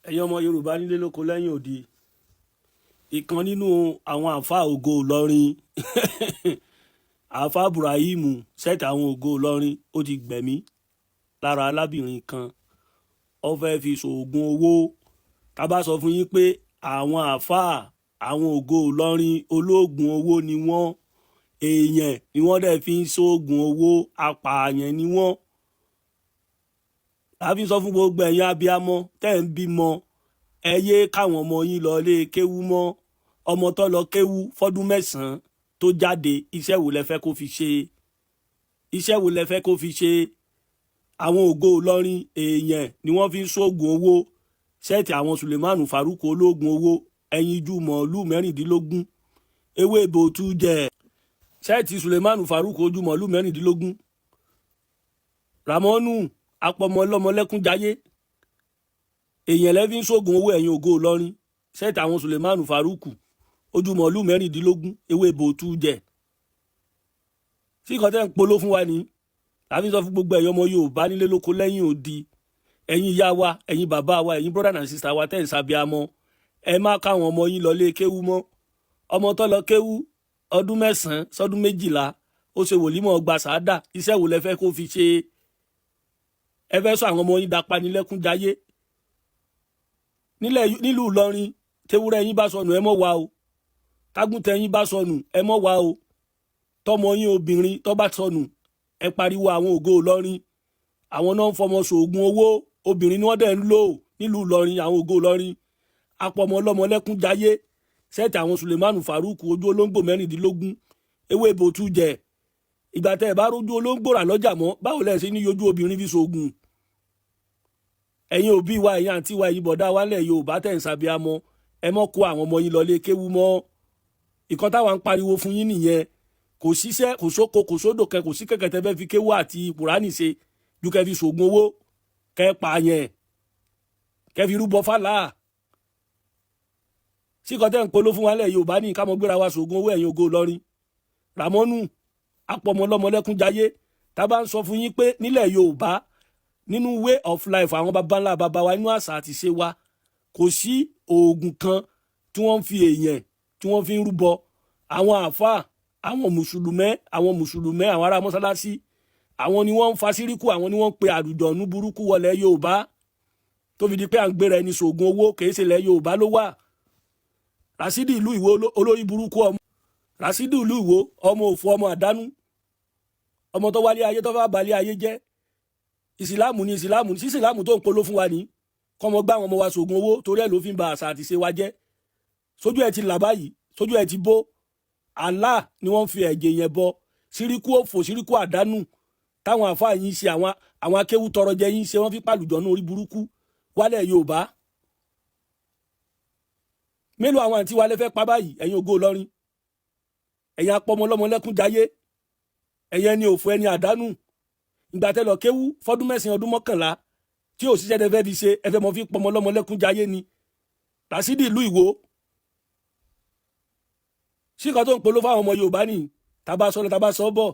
ẹ̀yin ọmọ Yorùbá nílé lóko lẹ́yìn odi, ìkan nínú àwọn àáfàá ògo Ìlọrin àáfàá Ibrahim sẹ́ẹ̀tì àwọn ògo Ìlọrin ó ti gbẹ̀mí lára alábìnrin kan ó fẹ́ fi ṣoògùn owó. Tá bá sọ fún yín pé àwọn àáfàá àwọn ògo Ìlọrin olóògùn owó ni wọ́n, èèyàn ni wọ́n dẹ̀ fi ń ṣoògùn owó, apààyàn ni wọ́n. Láfi sọ fún gbogbo ẹ̀yin abiyamọ tẹ́ ń bímọ, ẹ yé káwọn ọmọ yín lọ lé kéwú mọ́. Ọmọ tó lọ kéwú fọ́dún 9 tó jáde, iṣẹ́ wo lẹ fẹ́ kó fi ṣe? Iṣẹ́ wo lẹ fẹ́ kó fi ṣe? Àwọn ògo Ìlọrin èèyàn ni wọ́n fi ń ṣoògùn owó. Sẹ́ẹ̀tì àwọn Sulemanu Faruku olóògùn owó, ẹyinjú mọ̀ọ́lù 16, ewé ìbòtú jẹ. Sẹ́ẹ̀tì Sulemanu Faruku ojú mọ̀ọ́lù 16, Ramonu apọmọ ọlọ́mọ lẹ́kúnjayé, èèyàn lẹ́ fi ń ṣoògùn owó ẹ̀yin ògo Ìlọrin. Sẹ́ẹ̀tì àwọn Sulemanu Faruku ojú mọ̀ọ́lù 16, ewé ìbòtú jẹ. Sí nǹkan tẹ́ ń polo fún wa ní láfi sọ fún gbogbo ẹ̀yin ọmọ Yorùbá nílé lóko lẹ́yìn odi, ẹ̀yin ìyá wa, ẹ̀yin bàbá wa, ẹ̀yin brother and sister wa tẹ́ ń ṣàbíamọ, ẹ má káwọn ọmọ yín lọ lé kéwú mọ́. Ọmọ tó lọ kéwú ọdún 9 sọdún 12 ó ṣe wòlímọ̀ gba sàádà, iṣẹ́ wo lẹ fẹ́ kó fi ṣe? Ẹ fẹ́ sọ àwọn ọmọ yín dapanilẹ́kúnjayé nílùú Ìlọrin. Tewúrẹ́ yín bá sọnù ẹ mọ́ wa o, tágùntẹ̀ yín bá sọnù ẹ mọ́ wa o, tọmọ yín obìnrin tó bá sọnù ẹ pariwo àwọn ògo Ìlọrin. Àwọn náà ń fọmọ ṣoògùn owó, obìnrin ni wọ́n dẹ̀ ń lò nílùú Ìlọrin. àwọn ògo Ìlọrin apọmọ ọlọ́mọ lẹ́kúnjayé. Sẹ́ẹ̀tì àwọn Sulemanu Faruku ojú olóńgbò 16, ewé ìbòtú jẹ. Ìgbà tẹ́ ẹ bá rójú olóńgbò rà lọ́jà mọ́, báwo lẹ ṣe ní yọjú obìnrin fi ṣoògùn? Ẹ̀yin òbí wa, ẹ̀yin àǹtí wa, ẹ̀yin bọ̀dá wa lẹ̀ Yorùbá tẹ́ ń ṣàbíamọ, ẹ mọ́ kó àwọn ọmọ yín lọ lé kéwú mọ́. Ìkan táwa ń pariwo fún yín nìyẹn. Kò síṣẹ́, kò sóko, kò sódò kẹ, kò sí kẹ̀kẹ́ tẹ́ fẹ́ fi kéwú àti Kùránì ṣe ju kẹ́ fi ṣoògùn owó, kẹ́ pààyàn, kẹ́ fi rúbọ fálà. Sí nǹkan tẹ́ ń polo fún wa lẹ̀ Yorùbá ní ká mọ́ gbéra wa ṣoògùn owó ẹ̀yin ògo Ìlọrin. Ramonu apọmọ ọlọ́mọ lẹ́kúnjayé. Tá bá ń sọ fún yín pé nílẹ̀ Yorùbá, nínú way of life àwọn baba ńlá baba wa, inú àṣà àti ṣe wa, kò sí oògùn kan tí wọ́n fi èèyàn tí wọ́n fi ń rúbọ. Àwọn àáfàá, àwọn mùsùlùmẹ́, àwọn ará mọ́sálásí, àwọn ni wọ́n ń fa síríkù, àwọn ni wọ́n ń pe àlùjọ̀nnú burúkú wọlé Yorùbá tó fi di pé à ń gbéra ẹni ṣoògùn owó. Kìí ṣe ilẹ̀ Yorùbá ló wà. Rasidi ìlú Ìwó olórí burúkú ọmọ, Rasidi ìlú Ìwó ọmọ òfò, ọmọ àdánù, ọmọ tó wálé ayé tó fẹ́ balẹ̀ ayé jẹ́. Ìsìlámù ni sí ìsìlámù tó ń polo fún wa ní kọ́mọ gbá àwọn ọmọ wa ṣoògùn owó, torí ẹ̀ ló fi ń ba àṣà àti ṣe wa jẹ́. Sójú ẹ̀ ti là báyìí, sójú ẹ̀ ti bó. Allah ni wọ́n fi ẹ̀jẹ̀ yẹn bọ. Síríkù òfò, síríkù àdánù táwọn àfáà yín ṣe, àwọn akéwú tọrọ jẹ yín ṣe, wọ́n fi pàlùjọ̀nnú orí burúkú wálẹ̀ Yorùbá. Mélòó àwọn àǹtí wa lẹ fẹ́ pa báyìí ẹ̀yin ògo Ìlọrin? Ẹ̀yin apọmọ ọlọ́mọ lẹ́kúnjayé, ẹ̀yin ẹni òfò, ẹni àdánù. Ìgbà tẹ́ lọ kéwú fọ́dún 9 ọdún 11 tí ò ṣiṣẹ́ tẹ́ fẹ́ fi ṣe, ẹ fẹ́ mọ fi pọmọ ọlọ́mọ lẹ́kúnjayé ni. Rasidi ìlú Ìwó. Sí nǹkan tó ń polo fáwọn ọmọ Yorùbá ní tàbá sọ bọ̀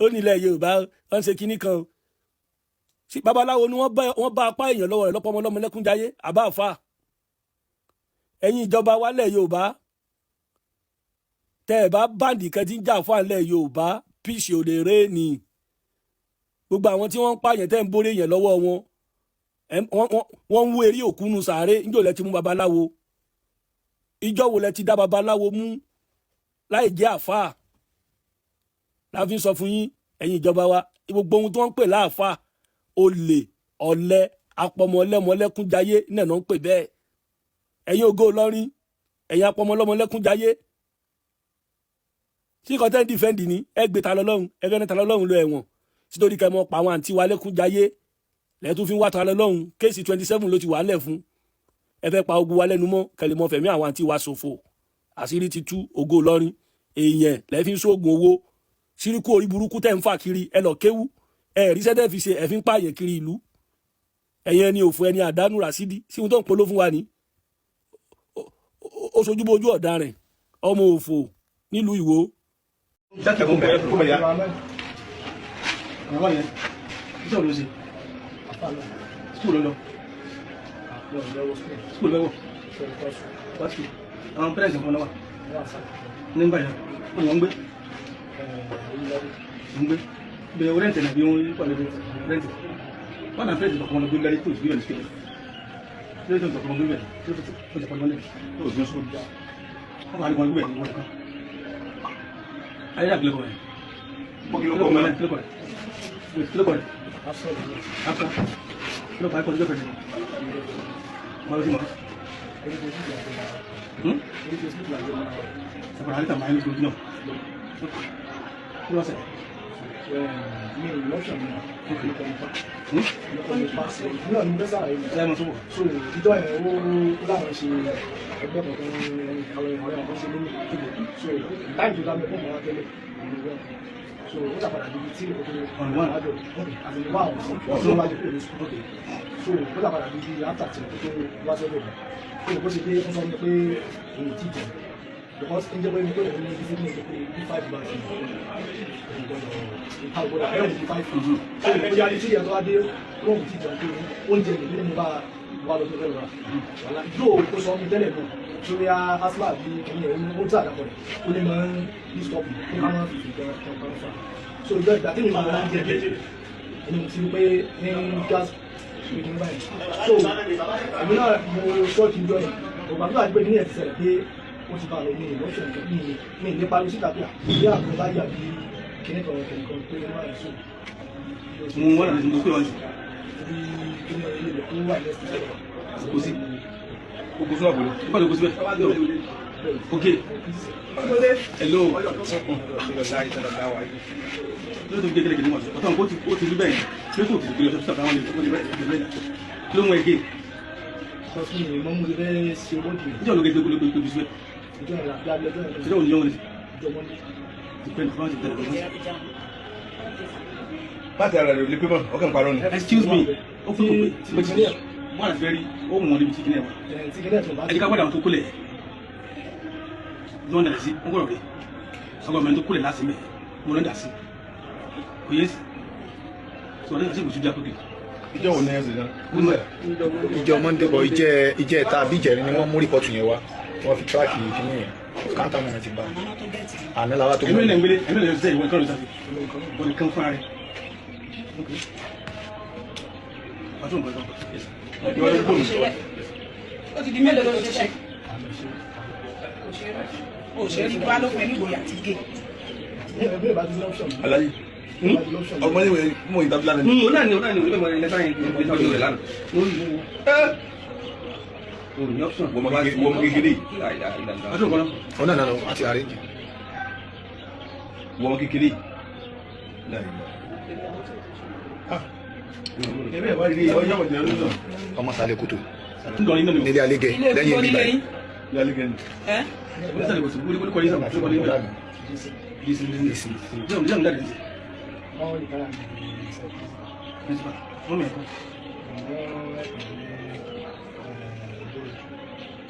ó nílẹ̀ Yorùbá wọ́n ṣe kinní kan. Sí babaláwo ni wọ́n bá apá èèyàn lọ́wọ́ rẹ̀ lọ́pọ̀ ọmọ ọlọ́mọ lẹ́kúnjayé àbá àfà. Ẹ̀yin ìjọba wa lẹ̀ Yorùbá, tẹ́ ẹ̀ bá báǹdì kan tí ń jà fún àlẹ́ Yorùbá, píṣì ò lè ré ni. Gbogbo àwọn tí wọ́n ń pààyàn tẹ́ ń borí èèyàn lọ́wọ́ wọn, wọ́n ń wú eré òkú nu sàárè. Níjọ́ lẹ ti mú babaláwo? Ìjọ́ wo lẹ ti dá babaláwo mú láì jẹ́ àfáà? Láfi sọ fún yín ẹ̀yin ìjọba wa, gbogbo ohun tí wọ́n ń pè láàfáà, olè, ọ̀lẹ, apọmọ ọlọ́mọ lẹ́kúnjayé náà ń pè bẹ́ẹ̀. Ẹ̀yin ògo Ìlọrin, ẹ̀yin apọmọ ọlọ́mọ lẹ́kúnjayé. Sí nǹkan tẹ́ ń dìfẹ́ǹdì ní ẹ gbé ta lọ́lọ́run, ẹ fẹ́ ní ta lọ́lọ́run lọ ẹ̀wọ̀n sítorí kẹ́ mọ́ pa àwọn àǹtí wa lẹ́kúnjayé lẹ́tún fi ń wá ta lọ́lọ́run. Kéèsì 27 ló ti wà ńlẹ̀ fún. Ẹ fẹ́ pa ogun wa lẹ́nu mọ́ kẹ́lẹ́ mọ́ fẹ̀mí àwọn àǹtí wa ṣòfò. Àṣírí ti tú. Ògo Ìlọrin èèyàn lẹ́ fi ń ṣoògùn owó, síríkù orí burúkú tẹ́ ń fà kiri. Ẹ lọ kéwú, ẹ rí sẹ́tẹ́ fi ṣe, ẹ fi ń pààyàn kiri ìlú. Ẹ̀yin ẹni òfò, ẹni àdánù Rasidi. Sí ohun tó ń polo fún wa ní ó sojú bójú ọ̀daràn ọmọ òfò nílùú Ìwó. Jákè mú bẹ́ẹ̀ kó bẹ̀yà. Àwọn yẹn, iṣẹ́ òun ló ṣe. Sùkúù ló lọ. School level. What school? Parents of one. Nígbà yẹn, ó yàn ń gbé. Ń gbé. Bẹ̀rẹ̀ rent ẹ̀ nàbí wọ́n pàdé rent. Wọ́n náà fẹ́ẹ́ dìbò gbé lẹ́yìn tó ìgbé rẹ̀ síkẹ̀. Ṣé ètò ìdọ̀kọ̀ gbé bẹ̀rẹ̀? Ṣé ètò ìdọ̀kọ̀ gbé bẹ̀rẹ̀? Ó gbé sọ́kọ̀. Wọ́n máa ń gbé bẹ̀rẹ̀ ní wọ́n kan. Ayé dàbí lẹ́kọ̀ọ́ rẹ̀. Lẹ́kọ̀ọ́ rẹ̀. Lẹ́kọ̀ọ́ rẹ̀. After. Lẹ́kọ̀ọ́ rẹ̀ kọ́ lẹ́kọ̀ọ́ rẹ̀. Wọ́n lọ sí mọ́. Separate ahorita más en el club, no. ¿Qué va a hacer? Because in the way we go, we need to be 5 months. How would I help 5? So, the reality is that they won't teach them to own them in the one of the river. Though, because on the telephone, so we are as much as only man is stopping. So, that thing is not getting in way in gas. So, I'm not more short in joining, but I'm not going to say. Wọ́n ti bá lọ ní ìlọ́ṣọ̀ nǹkan ní ilé parí síta pé àbí àgbẹ̀ bá yà bí kíní kan kẹ̀kẹ́ pé wọ́n máa ń sùn. Mo wọ́n náà ní mo pé wọ́n sì. Bí kíní ilé ìlú tó wà lẹ́sìn sọ̀rọ̀. Kò sí. Kò sí àbúrò. Nígbà tó kò sí bẹ́ẹ̀. Ok. Hello. Lóòótọ́ bí kékeré kìíní wà sí. Ọ̀tọ̀ nǹkan ó ti rí bẹ́ẹ̀. Lóòótọ́ ti gbé lọ sí ọ̀tọ̀ àwọn ilé kí ló mú ẹgẹ́? Sọ́sùn ni mo mú ibẹ̀ ṣe owó dì. Ìjọba ló gé gbé gbé síbẹ̀. Ìjọba ìlà bí abẹ́lẹ́ ìjọba Ìjọba ò ní yọ̀wọ̀n lè. ìjọba ní. Depend on the telephone. Láti ara rẹ̀ lè pé mọ́, ọkàn parọ́ ni. Excuse me. Ó fún mi pé tí wọ́n àti fẹ́ rí ó mú wọn níbi tí kìíní ẹ̀ wá. Ẹ jẹ́ ká gbọ́dọ̀ àwọn tó kólẹ̀ lọ́n dà sí wọ́n gbọ́dọ̀ rí ọgbọ́n mẹ́rin tó kólẹ̀ láti mẹ́ mo lọ́n dà sí kò yé sí sọ ọ́n dà sí ìbùsùn jákòókè. Ìjọ wo ni ẹ ṣe náà? Ìjọ Monday bọ̀ ìjẹ́ ẹ̀ta àbí ìjẹrin ni wọ́n mú rìpọ́tù yẹn wá wọ́n fi tíráàkì ìkíní yẹn káńtà mọ́nà ti bá àná làwọn tó ẹ̀mí lè gbélé ẹ̀mí lè ṣe ìwọ̀n kọ́rin sáfì wọ́n ní kán fún ara rẹ̀. Ó ti di mélòó ló ṣe ṣe? Òṣèré bá ló pẹ̀lú ìwòye àti gé. Aláyé. Ọmọ ilé ìwé mú ìdábílá nínú. Ó náà ni olùgbé mọ̀ ẹ̀lẹ́ta yẹn ní ọjọ́ rẹ̀ lánàá. Òun ní option. Wọ́n mọ kékeré. Ọdún kan náà. ọ náà nánà àti àríjì Wọ́n mọ kékeré. Ẹgbẹ́ ìwà rí ọjọ́ ìwọ̀n ìyá lóṣọ̀. ọmọ sálẹ̀ kòtò Nítorí náà ni nílé alégẹ lẹ́yìn ibi báyìí Ìyá lé gẹ̀ẹ́nì. Ẹ́ ó sàlẹ̀ wọ̀sùn wọlé kọ́lé sàmà tó kọ́lé nígbà. Jẹ́un dáadé sí. Wọ́n mi ẹ̀kọ́.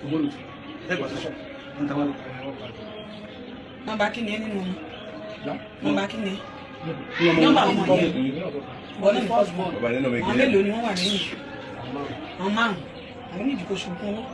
Ògbólù. Ẹgbà sọ́ṣọ́. Wọ́n ta wá lọ. nọ́mbà kí ni ẹ nínú wọn? Nọ́mbà kí ni ẹ? Nọ́mbà ọmọ yẹn. Wọ́n ní first born. Bàbá nínú mi Àwọn kéré. mélòó ni wọ́n wà lẹ́yìn? Àwọn márùn-ún. Àwọn onídìí kò ṣùgbọ́n wọn.